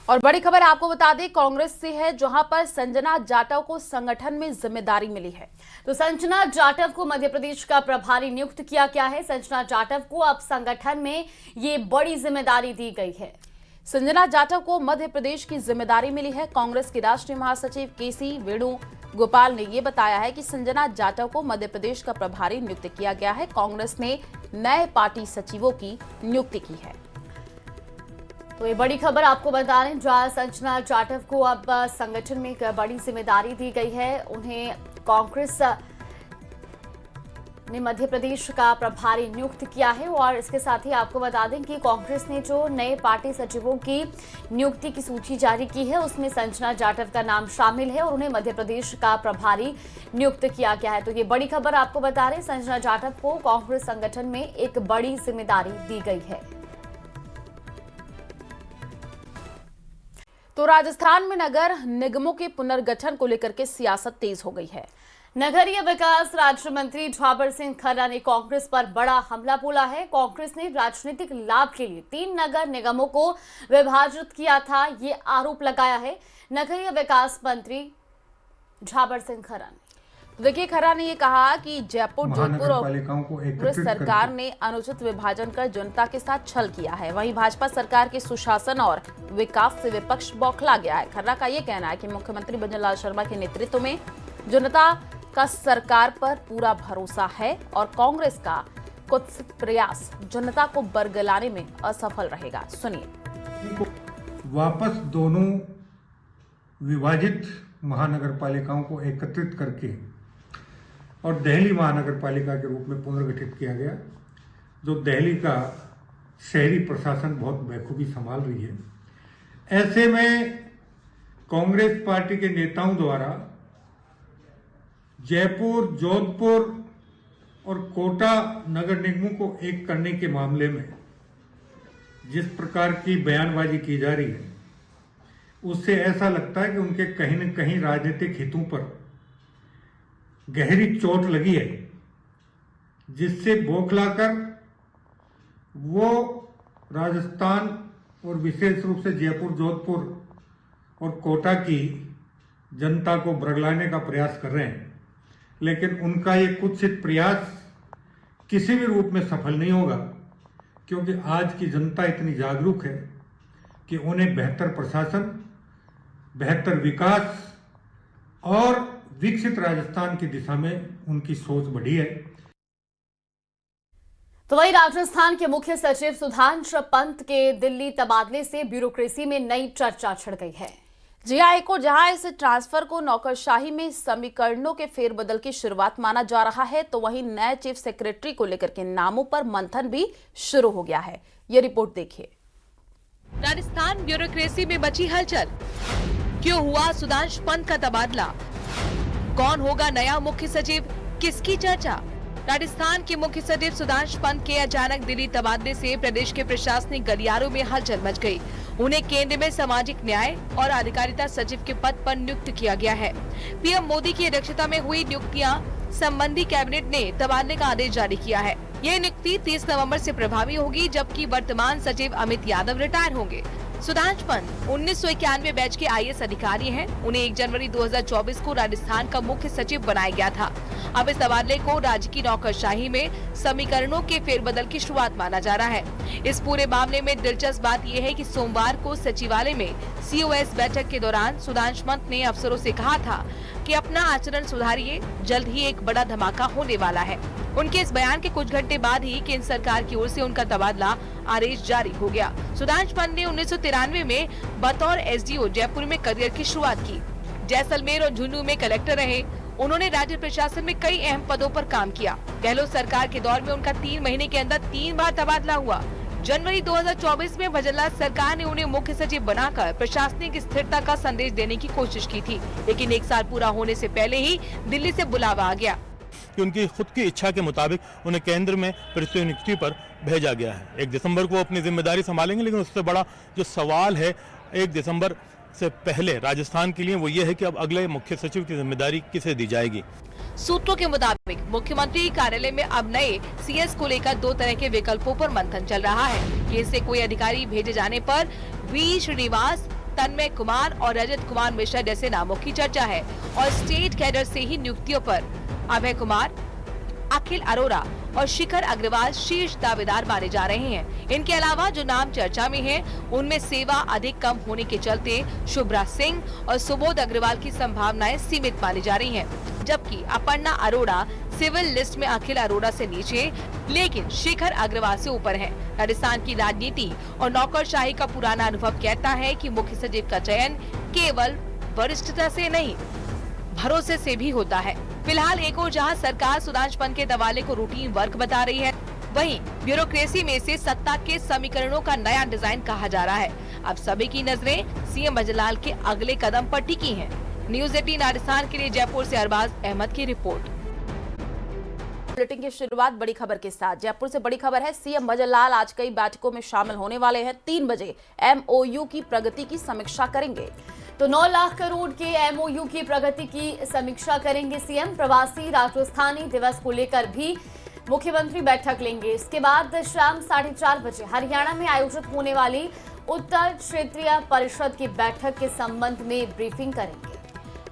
और बड़ी खबर आपको बता दें कांग्रेस से है, जहां पर संजना जाटव को संगठन में जिम्मेदारी मिली है। तो संजना जाटव को मध्य प्रदेश का प्रभारी नियुक्त किया गया है। संजना जाटव को अब संगठन में ये बड़ी जिम्मेदारी दी गई है। संजना जाटव को मध्य प्रदेश की जिम्मेदारी मिली है। कांग्रेस के राष्ट्रीय महासचिव केसी वेणुगोपाल ने यह बताया है कि संजना जाटव को मध्य प्रदेश का प्रभारी नियुक्त किया गया है। कांग्रेस ने नए पार्टी सचिवों की नियुक्ति की है। तो ये बड़ी खबर आपको बता रहे हैं, जहां संजना जाटव को अब संगठन में एक बड़ी जिम्मेदारी दी गई है। उन्हें कांग्रेस ने मध्य प्रदेश का प्रभारी नियुक्त किया है। और इसके साथ ही आपको बता दें कि कांग्रेस ने जो नए पार्टी सचिवों की नियुक्ति की सूची जारी की है, उसमें संजना जाटव का नाम शामिल है और उन्हें मध्य प्रदेश का प्रभारी नियुक्त किया गया है। तो ये बड़ी खबर आपको बता रहे हैं, संजना जाटव को कांग्रेस संगठन में एक बड़ी जिम्मेदारी दी गई है। तो राजस्थान में नगर निगमों के पुनर्गठन को लेकर के सियासत तेज हो गई है। नगरीय विकास राज्य मंत्री झाबर सिंह खर्रा ने कांग्रेस पर बड़ा हमला बोला है। कांग्रेस ने राजनीतिक लाभ के लिए 3 नगर निगमों को विभाजित किया था, ये आरोप लगाया है नगरीय विकास मंत्री झाबर सिंह खर्रा ने। देखिए, खर्रा ने ये कहा कि जयपुर, जोधपुर और कांग्रेस सरकार ने अनुचित विभाजन कर जनता के साथ छल किया है। वहीं भाजपा सरकार के सुशासन और विकास से विपक्ष बौखला गया है। खर्रा का ये कहना है कि मुख्यमंत्री भजनलाल शर्मा के नेतृत्व में जनता का सरकार पर पूरा भरोसा है और कांग्रेस का कुत्सित प्रयास जनता को बरगलाने में असफल रहेगा। सुनिए। वापस दोनों विभाजित महानगर पालिकाओं को एकत्रित करके और दिल्ली महानगर पालिका के रूप में पुनर्गठित किया गया, जो दिल्ली का शहरी प्रशासन बहुत बेखूबी संभाल रही है। ऐसे में कांग्रेस पार्टी के नेताओं द्वारा जयपुर, जोधपुर और कोटा नगर निगमों को एक करने के मामले में जिस प्रकार की बयानबाजी की जा रही है, उससे ऐसा लगता है कि उनके कहीं न कहीं राजनीतिक हितों पर गहरी चोट लगी है, जिससे बौखलाकर वो राजस्थान और विशेष रूप से जयपुर, जोधपुर और कोटा की जनता को बरगलाने का प्रयास कर रहे हैं। लेकिन उनका ये कुत्सित प्रयास किसी भी रूप में सफल नहीं होगा, क्योंकि आज की जनता इतनी जागरूक है कि उन्हें बेहतर प्रशासन, बेहतर विकास और विकसित राजस्थान की दिशा में उनकी सोच बढ़ी है। तो वही राजस्थान के मुख्य सचिव सुधांशु पंत के दिल्ली तबादले से ब्यूरोक्रेसी में नई चर्चा छिड़ गई है। जी हाईकोर्ट जहां इस ट्रांसफर को नौकरशाही में समीकरणों के फेरबदल की शुरुआत माना जा रहा है, तो वहीं नए चीफ सेक्रेटरी को लेकर के नामों पर मंथन भी शुरू हो गया है। ये रिपोर्ट देखिए। राजस्थान ब्यूरोक्रेसी में मची हलचल, क्यों हुआ सुधांशु पंत का तबादला, कौन होगा नया मुख्य सचिव, किसकी चर्चा। राजस्थान के मुख्य सचिव सुधांशु पंत के अचानक दिल्ली तबादले से प्रदेश के प्रशासनिक गलियारों में हलचल मच गई। उन्हें केंद्र में सामाजिक न्याय और अधिकारिता सचिव के पद पर नियुक्त किया गया है। पीएम मोदी की अध्यक्षता में हुई नियुक्तियां संबंधी कैबिनेट ने तबादले का आदेश जारी किया है। ये नियुक्ति 30 नवंबर से प्रभावी होगी, जबकि वर्तमान सचिव अमित यादव रिटायर होंगे। सुधांशु पंत 1991 बैच के आईएएस अधिकारी हैं। उन्हें 1 जनवरी 2024 को राजस्थान का मुख्य सचिव बनाया गया था। अब इस तबादले को राज्य की नौकरशाही में समीकरणों के फेरबदल की शुरुआत माना जा रहा है। इस पूरे मामले में दिलचस्प बात यह है कि सोमवार को सचिवालय में सीओएस बैठक के दौरान सुधांशु पंत ने अफसरों से कहा था कि अपना आचरण सुधारिए, जल्द ही एक बड़ा धमाका होने वाला है। उनके इस बयान के कुछ घंटे बाद ही केंद्र सरकार की ओर से उनका तबादला आदेश जारी हो गया। सुधांशु पंत ने 1993 में बतौर एसडीओ जयपुर में करियर की शुरुआत की। जैसलमेर और झुंझुनू में कलेक्टर रहे। उन्होंने राज्य प्रशासन में कई अहम पदों पर काम किया। गहलोत सरकार के दौर में उनका 3 महीने के अंदर 3 बार तबादला हुआ। जनवरी 2024 में भजनलाल सरकार ने उन्हें मुख्य सचिव बनाकर प्रशासनिक स्थिरता का संदेश देने की कोशिश की थी, लेकिन 1 साल पूरा होने से पहले ही दिल्ली से बुलावा आ गया कि उनकी खुद की इच्छा के मुताबिक उन्हें केंद्र में प्रतिनियुक्ति पर भेजा गया है। 1 दिसंबर को अपनी जिम्मेदारी संभालेंगे, लेकिन उससे बड़ा जो सवाल है 1 दिसंबर से पहले राजस्थान के लिए वो ये है कि अब अगले मुख्य सचिव की जिम्मेदारी किसे दी जाएगी। सूत्रों के मुताबिक मुख्यमंत्री कार्यालय में अब नए सीएस को लेकर 2 तरह के विकल्पों पर मंथन चल रहा है कि इससे कोई अधिकारी भेजे जाने पर वी श्रीनिवास तन्मय कुमार और रजत कुमार मिश्रा जैसे नामों की चर्चा है और स्टेट कैडर से ही नियुक्तियों पर अभय कुमार, अखिल अरोड़ा और शिखर अग्रवाल शीर्ष दावेदार माने जा रहे हैं। इनके अलावा जो नाम चर्चा में हैं, उनमें सेवा अधिक कम होने के चलते शुभ्रा सिंह और सुबोध अग्रवाल की संभावनाएं सीमित मानी जा रही हैं, जबकि अपर्णा अरोड़ा सिविल लिस्ट में अखिल अरोड़ा से नीचे लेकिन शिखर अग्रवाल से ऊपर हैं। राजस्थान की राजनीति और नौकरशाही का पुराना अनुभव कहता है कि मुख्य सचिव का चयन केवल वरिष्ठता से नहीं, भरोसे से भी होता है। फिलहाल एक और जहां सरकार सुधांशु पंत के दवाले को रूटीन वर्क बता रही है, वहीं ब्यूरोक्रेसी में से सत्ता के समीकरणों का नया डिजाइन कहा जा रहा है। अब सभी की नजरें सीएम भजनलाल के अगले कदम पर टिकी हैं। न्यूज़ 18 राजस्थान के लिए जयपुर से अरबाज अहमद की रिपोर्ट। बुलेटिन की शुरुआत बड़ी खबर के साथ। जयपुर से बड़ी खबर है, सीएम भजनलाल आज कई बैठकों में शामिल होने वाले हैं। 3 बजे MOU की प्रगति की समीक्षा करेंगे। तो 9 लाख करोड़ के MOU की प्रगति की समीक्षा करेंगे सीएम। प्रवासी राजस्थानी दिवस को लेकर भी मुख्यमंत्री बैठक लेंगे। इसके बाद शाम 4:30 बजे हरियाणा में आयोजित होने वाली उत्तर क्षेत्रीय परिषद की बैठक के संबंध में ब्रीफिंग करेंगे।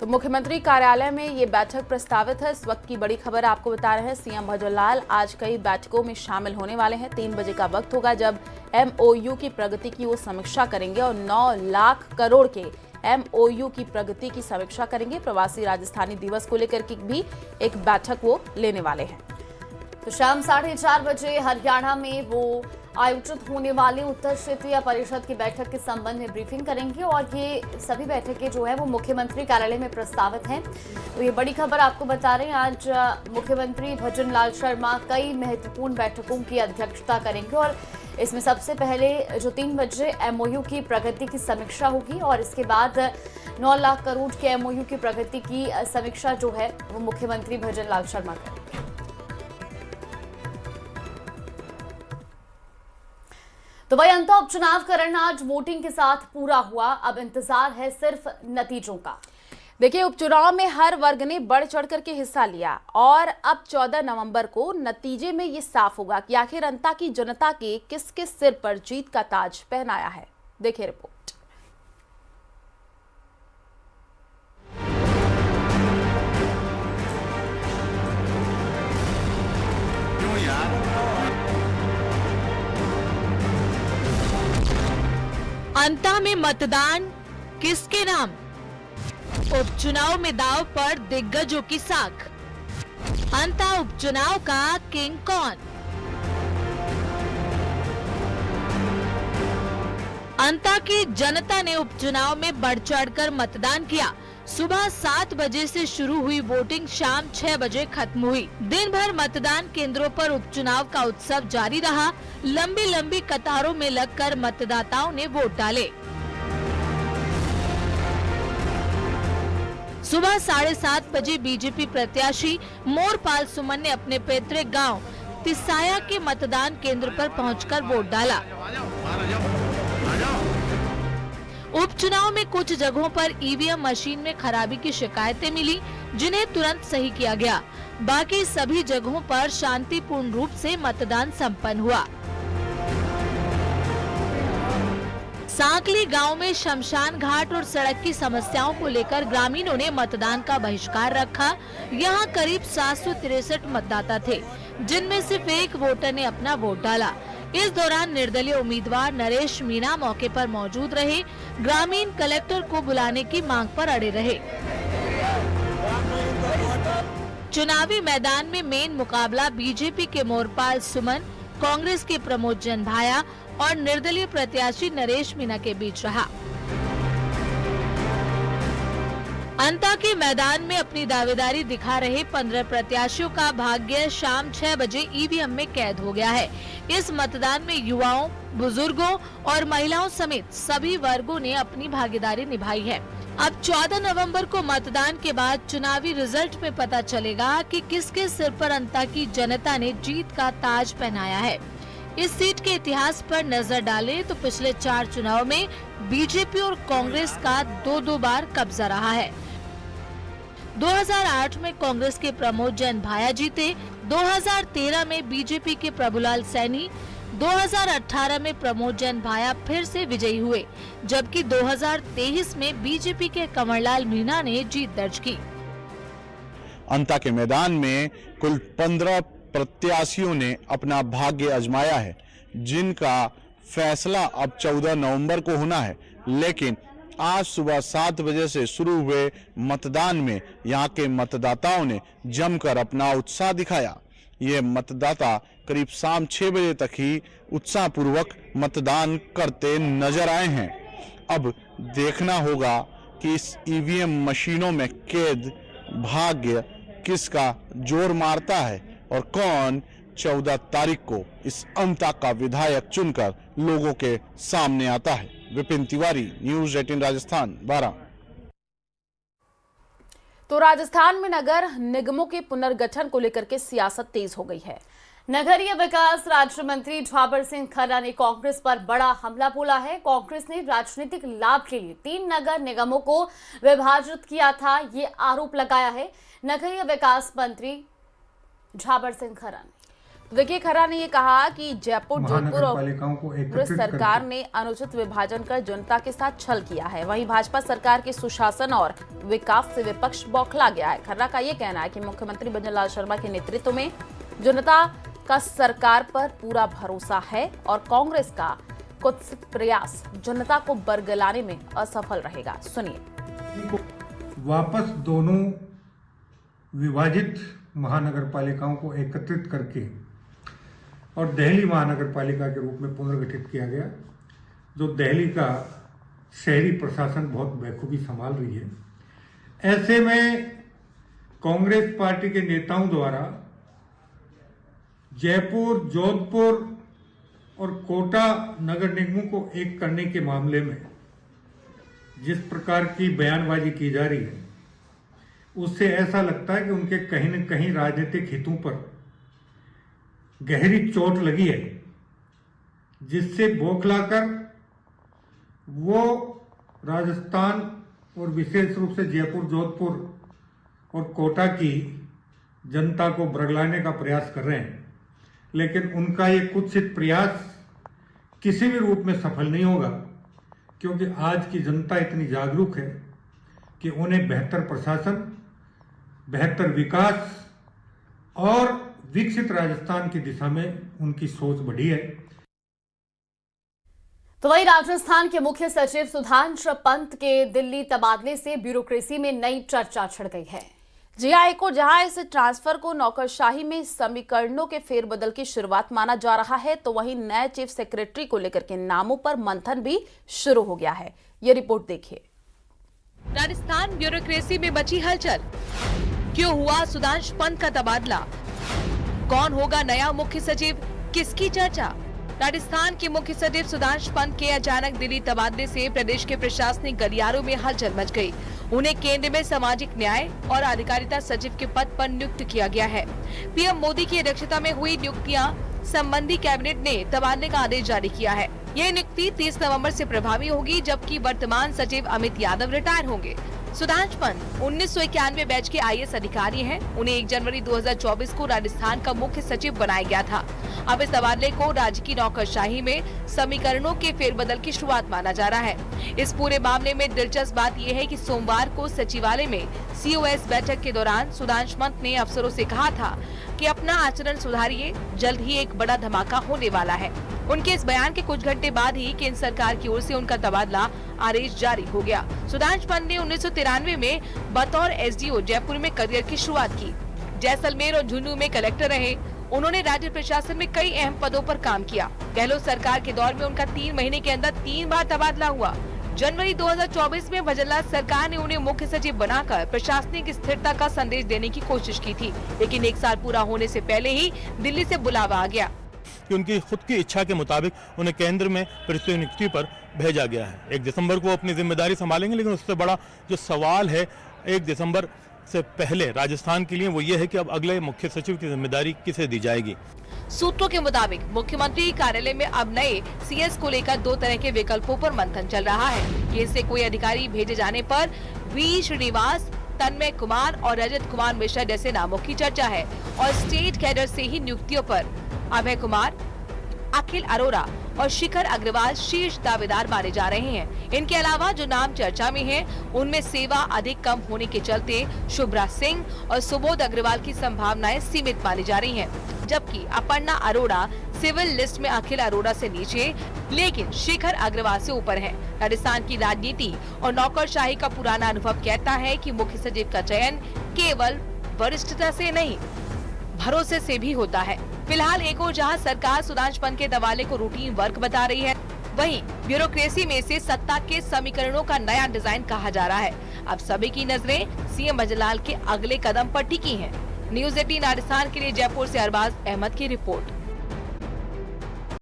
तो मुख्यमंत्री कार्यालय में ये बैठक प्रस्तावित है। इस वक्त की बड़ी खबर आपको बता रहे हैं, सीएम भजनलाल आज कई बैठकों में शामिल होने वाले हैं। 3 बजे का वक्त होगा जब MOU की प्रगति की वो समीक्षा करेंगे और 9 लाख करोड़ के MOU की प्रगति की समीक्षा करेंगे। प्रवासी राजस्थानी दिवस को लेकर की भी एक बैठक वो लेने वाले हैं। तो शाम 4:30 बजे हरियाणा में वो आयोजित होने वाली उत्तर क्षेत्रीय परिषद की बैठक के संबंध में ब्रीफिंग करेंगे और ये सभी बैठकें जो है वो मुख्यमंत्री कार्यालय में प्रस्तावित हैं। तो ये बड़ी खबर आपको बता रहे हैं, आज मुख्यमंत्री भजनलाल शर्मा कई महत्वपूर्ण बैठकों की अध्यक्षता करेंगे और इसमें सबसे पहले जो 3 बजे MOU की प्रगति की समीक्षा होगी और इसके बाद 9 लाख करोड़ के MOU की प्रगति की समीक्षा जो है वो मुख्यमंत्री भजनलाल शर्मा करेंगे। तो वही अंतर उपचुनाव का रण आज वोटिंग के साथ पूरा हुआ। अब इंतजार है सिर्फ नतीजों का। देखिए, उपचुनाव में हर वर्ग ने बढ़ चढ़ करके हिस्सा लिया और अब 14 नवंबर को नतीजे में ये साफ होगा कि आखिर अंता की जनता के किसके सिर पर जीत का ताज पहनाया है। देखिए रिपोर्ट। अंता में मतदान किसके नाम? उपचुनाव में दांव पर दिग्गजों की साख। अंता उपचुनाव का किंग कौन? अंता की जनता ने उपचुनाव में बढ़ चढ़कर मतदान किया। सुबह 7 बजे से शुरू हुई वोटिंग शाम 6 बजे खत्म हुई। दिन भर मतदान केंद्रों पर उपचुनाव का उत्सव जारी रहा। लंबी लंबी कतारों में लगकर मतदाताओं ने वोट डाले। सुबह 7:30 बजे बीजेपी प्रत्याशी मोरपाल सुमन ने अपने पैतृक गांव तिसाया के मतदान केंद्र पर पहुंचकर वोट डाला। उपचुनाव में कुछ जगहों पर ईवीएम मशीन में खराबी की शिकायतें मिली, जिन्हें तुरंत सही किया गया। बाकी सभी जगहों पर शांतिपूर्ण रूप से मतदान संपन्न हुआ। सांकली गांव में शमशान घाट और सड़क की समस्याओं को लेकर ग्रामीणों ने मतदान का बहिष्कार रखा। यहां करीब 763 मतदाता थे, जिनमें सिर्फ एक वोटर ने अपना वोट डाला। इस दौरान निर्दलीय उम्मीदवार नरेश मीणा मौके पर मौजूद रहे। ग्रामीण कलेक्टर को बुलाने की मांग पर अड़े रहे। चुनावी मैदान में मेन मुकाबला बीजेपी के मोरपाल सुमन, कांग्रेस के प्रमोद जनभाया और निर्दलीय प्रत्याशी नरेश मीणा के बीच रहा। अंता के मैदान में अपनी दावेदारी दिखा रहे 15 प्रत्याशियों का भाग्य शाम 6 बजे ईवीएम में कैद हो गया है। इस मतदान में युवाओं, बुजुर्गों और महिलाओं समेत सभी वर्गों ने अपनी भागीदारी निभाई है। अब 14 नवंबर को मतदान के बाद चुनावी रिजल्ट में पता चलेगा कि किसके सिर पर अंता की जनता ने जीत का ताज पहनाया है। इस सीट के इतिहास पर नजर डालें तो पिछले 4 चुनाव में बीजेपी और कांग्रेस का 2-2 बार कब्जा रहा है। 2008 में कांग्रेस के प्रमोद जनभाया जीते, 2013 में बीजेपी के प्रभुलाल सैनी, 2018 में प्रमोद जैन भाया फिर से विजयी हुए, जबकि 2023 में बीजेपी के कमरलाल मीणा ने जीत दर्ज की। अंता के मैदान में कुल 15 प्रत्याशियों ने अपना भाग्य आजमाया है, जिनका फैसला अब 14 नवंबर को होना है। लेकिन आज सुबह 7 बजे से शुरू हुए मतदान में यहाँ के मतदाताओं ने जमकर अपना उत्साह दिखाया। ये मतदाता करीब शाम 6 बजे तक ही उत्साहपूर्वक मतदान करते नजर आए हैं। अब देखना होगा कि इस ईवीएम मशीनों में कैद भाग्य किसका जोर मारता है और कौन 14 तारीख को इस अंता का विधायक चुनकर लोगों के सामने आता है। विपिन तिवारी, न्यूज़ 18 राजस्थान 12। तो राजस्थान में नगर निगमों के पुनर्गठन को लेकर के सियासत तेज हो गई है। नगरीय विकास राज्य मंत्री झाबर सिंह खन्ना ने कांग्रेस पर बड़ा हमला बोला है। कांग्रेस ने राजनीतिक लाभ के लिए 3 नगर निगमों को विभाजित किया था, ये आरोप लगाया है नगरीय विकास मंत्री झाबर सिंह खन्ना ने। देखिए, खन्ना ने ये कहा कि जयपुर, जोधपुर और कांग्रेस सरकार ने अनुचित विभाजन कर जनता के साथ छल किया है। वहीं भाजपा सरकार के सुशासन और विकास से विपक्ष बौखला गया है। खन्ना का ये कहना है कि मुख्यमंत्री भजनलाल शर्मा के नेतृत्व में जनता का सरकार पर पूरा भरोसा है और कांग्रेस का कुछ प्रयास जनता को बरगलाने में असफल रहेगा। सुनिए। वापस दोनों विभाजित महानगर पालिकाओं को एकत्रित करके और दिल्ली महानगर पालिका के रूप में पुनर्गठित किया गया, जो दिल्ली का शहरी प्रशासन बहुत बखूबी संभाल रही है। ऐसे में कांग्रेस पार्टी के नेताओं द्वारा जयपुर, जोधपुर और कोटा नगर निगमों को एक करने के मामले में जिस प्रकार की बयानबाजी की जा रही है, उससे ऐसा लगता है कि उनके कहीं न कहीं राजनीतिक हितों पर गहरी चोट लगी है, जिससे बौखलाकर वो राजस्थान और विशेष रूप से जयपुर, जोधपुर और कोटा की जनता को बरगलाने का प्रयास कर रहे हैं। लेकिन उनका ये कुत्सित प्रयास किसी भी रूप में सफल नहीं होगा, क्योंकि आज की जनता इतनी जागरूक है कि उन्हें बेहतर प्रशासन, बेहतर विकास और विकसित राजस्थान की दिशा में उनकी सोच बढ़ी है। तो वही राजस्थान के मुख्य सचिव सुधांशु पंत के दिल्ली तबादले से ब्यूरोक्रेसी में नई चर्चा छिड़ गई है। जीआई को जहां इस ट्रांसफर को नौकरशाही में समीकरणों के फेरबदल की शुरुआत माना जा रहा है, तो वहीं नए चीफ सेक्रेटरी को लेकर के नामों पर मंथन भी शुरू हो गया है। ये रिपोर्ट देखिए। राजस्थान ब्यूरोक्रेसी में मची हलचल, क्यों हुआ सुधांशु पंत का तबादला, कौन होगा नया मुख्य सचिव, किसकी चर्चा। राजस्थान के मुख्य सचिव सुधांशु पंत के अचानक दिल्ली तबादले से प्रदेश के प्रशासनिक गलियारों में हलचल मच गई। उन्हें केंद्र में सामाजिक न्याय और अधिकारिता सचिव के पद पर नियुक्त किया गया है। पीएम मोदी की अध्यक्षता में हुई नियुक्तियां संबंधी कैबिनेट ने तबादले का आदेश जारी किया है। यह नियुक्ति 30 नवंबर से प्रभावी होगी, जबकि वर्तमान सचिव अमित यादव रिटायर होंगे। सुधांशु पंत 1991 बैच के आईएएस अधिकारी हैं। उन्हें 1 जनवरी 2024 को राजस्थान का मुख्य सचिव बनाया गया था। अब इस तबादले को राज्य की नौकरशाही में समीकरणों के फेरबदल की शुरुआत माना जा रहा है। इस पूरे मामले में दिलचस्प बात यह है कि सोमवार को सचिवालय में सीओएस बैठक के दौरान सुधांशु पंत ने अफसरों से कहा था कि अपना आचरण सुधारिए, जल्द ही एक बड़ा धमाका होने वाला है। उनके इस बयान के कुछ घंटे बाद ही केंद्र सरकार की ओर से उनका तबादला आदेश जारी हो गया। सुधांशु पंत ने 1993 में बतौर एसडीओ जयपुर में करियर की शुरुआत की। जैसलमेर और झुंझुनू में कलेक्टर रहे। उन्होंने राज्य प्रशासन में कई अहम पदों पर काम किया। गहलोत सरकार के दौर में उनका 3 महीने के अंदर 3 बार तबादला हुआ। जनवरी 2024 में भजनलाल सरकार ने उन्हें मुख्य सचिव बनाकर प्रशासनिक स्थिरता का संदेश देने की कोशिश की थी, लेकिन 1 साल पूरा होने से पहले ही दिल्ली से बुलावा आ गया कि उनकी खुद की इच्छा के मुताबिक उन्हें केंद्र में प्रतिनियुक्ति पर भेजा गया है। 1 दिसंबर को अपनी जिम्मेदारी संभालेंगे, लेकिन उससे बड़ा जो सवाल है 1 दिसंबर से पहले राजस्थान के लिए वो ये है कि अब अगले मुख्य सचिव की जिम्मेदारी किसे दी जाएगी। सूत्रों के मुताबिक मुख्यमंत्री कार्यालय में अब नए सीएस को लेकर 2 तरह के विकल्पों पर मंथन चल रहा है। केंद्र से कोई अधिकारी भेजे जाने पर वी श्रीनिवास, तन्मय कुमार और रजत कुमार मिश्रा जैसे नामों की चर्चा है, और स्टेट कैडर से ही नियुक्तियों पर अभय कुमार, अखिल अरोड़ा और शिखर अग्रवाल शीर्ष दावेदार माने जा रहे हैं। इनके अलावा जो नाम चर्चा में हैं, उनमें सेवा अधिक कम होने के चलते शुभ्रा सिंह और सुबोध अग्रवाल की संभावनाएं सीमित मानी जा रही हैं, जबकि अपर्णा अरोड़ा सिविल लिस्ट में अखिल अरोड़ा से नीचे लेकिन शिखर अग्रवाल से ऊपर है। राजस्थान की राजनीति और नौकरशाही का पुराना अनुभव कहता है कि मुख्य सचिव का चयन केवल वरिष्ठता से नहीं, भरोसे से भी होता है। फिलहाल एक और जहां सरकार सुधांशु पंत के दवाले को रूटीन वर्क बता रही है, वहीं ब्यूरोक्रेसी में से सत्ता के समीकरणों का नया डिजाइन कहा जा रहा है। अब सभी की नजरें सीएम भजनलाल के अगले कदम पर टिकी हैं। न्यूज़ 18 राजस्थान के लिए जयपुर से अरबाज अहमद की रिपोर्ट।